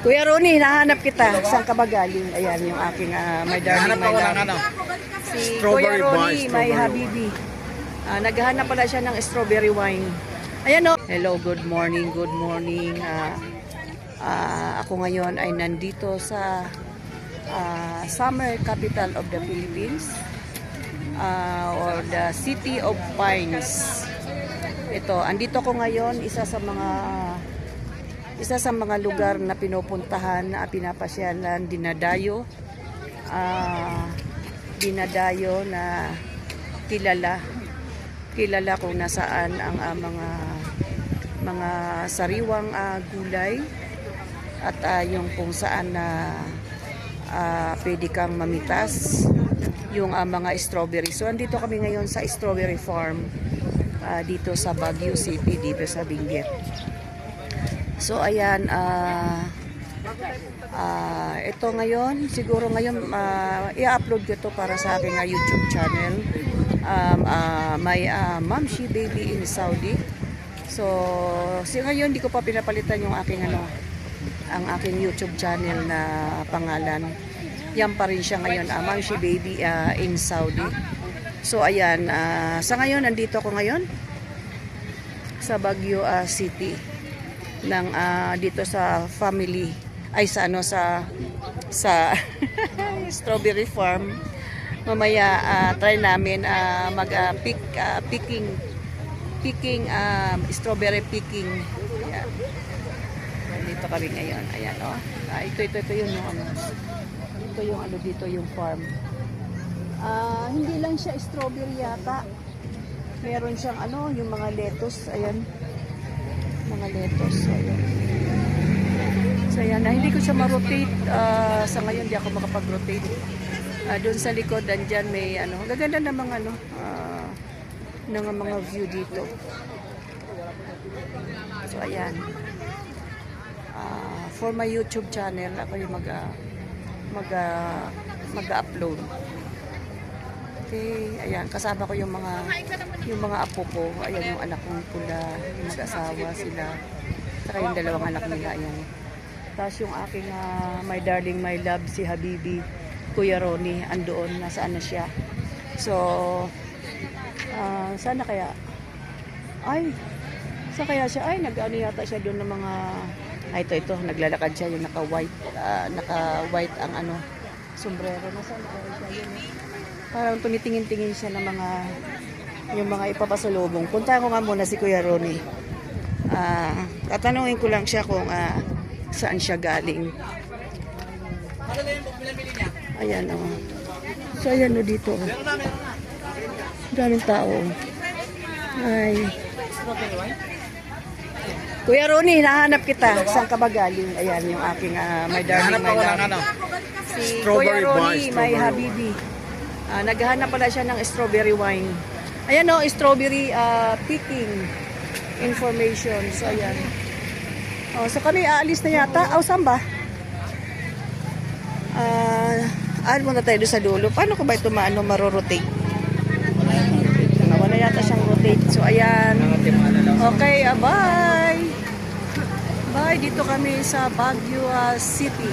Kuya Ronnie, nahanap kita. Saan ka ba galing? Ayan, yung aking my darling, my love. Si Kuya Ronnie, my habibi. Naghahanap pala siya ng strawberry wine. Ayan o. Hello, good morning, good morning. Ako ngayon ay nandito sa summer capital of the Philippines. Or the City of Pines. Ito, andito ko ngayon, isa sa mga lugar na pinupuntahan, pinapasyalan, dinadayo na kilala kung nasaan ang mga sariwang gulay at yung kung saan na pwede kang mamitas yung mga strawberry. So andito kami ngayon sa strawberry farm dito sa Baguio City, dito sa Benguet. So ayan, ito ngayon, siguro ngayon i-upload ko ito para sa aking YouTube channel. May Mamshi Baby in Saudi. So ngayon di ko pa pinapalitan yung aking ang aking YouTube channel na pangalan. Yan pa rin siya ngayon, Mamshi Baby in Saudi. So ayan, sa ngayon nandito ako ngayon sa Baguio City ng dito sa family ay sa strawberry farm. Mamaya try namin picking strawberry picking. Ayan. Dito kami ngayon. Ayan oh. Ito yung ito yung dito yung farm. Hindi lang siya strawberry yata. Meron siyang yung mga lettuce, ayan. Mga lettuce, ayan. So ayan, hindi ko siya ma-rotate. Sa ngayon, di ako makapag-rotate. Doon sa likod, andyan may gaganda na mga view dito. So ayan. For my YouTube channel, ako yung mag-upload. Okay, ayan, kasama ko yung mga apo ko. Ayan yung anak kong pula, yung mag-asawa sila. Saka yung dalawang anak nila, ayan. Tapos yung aking my darling, my love, si Habibi, Kuya Ronnie, andoon, nasaan na siya. So, sana kaya? Saan kaya siya? Nag-ano yata siya doon ng mga, ito, naglalakad siya, yung naka-white ang sombrero. Nasaan kaya siya yun? Parang tumitingin-tingin siya ng yung mga ipapasalubong. Puntahan ko nga muna si Kuya Ronnie. Tatanungin ko lang siya kung saan siya galing. Ayan o. So ayan o dito. Daming tao. Ay. Kuya Ronnie, nahanap kita. Saan ka ba galing? Ayan yung aking my darling, my love. Si Kuya Ronnie, my habibi. Naghahanap pala siya ng strawberry wine. Ayan o, strawberry picking information. So ayan. So kami aalis na yata. Saan ba? Muna tayo doon sa dulo. Paano ko ba ito maro-rotate? Wala yata siyang rotate. So ayan. Okay, bye! Bye! Dito kami sa Baguio City.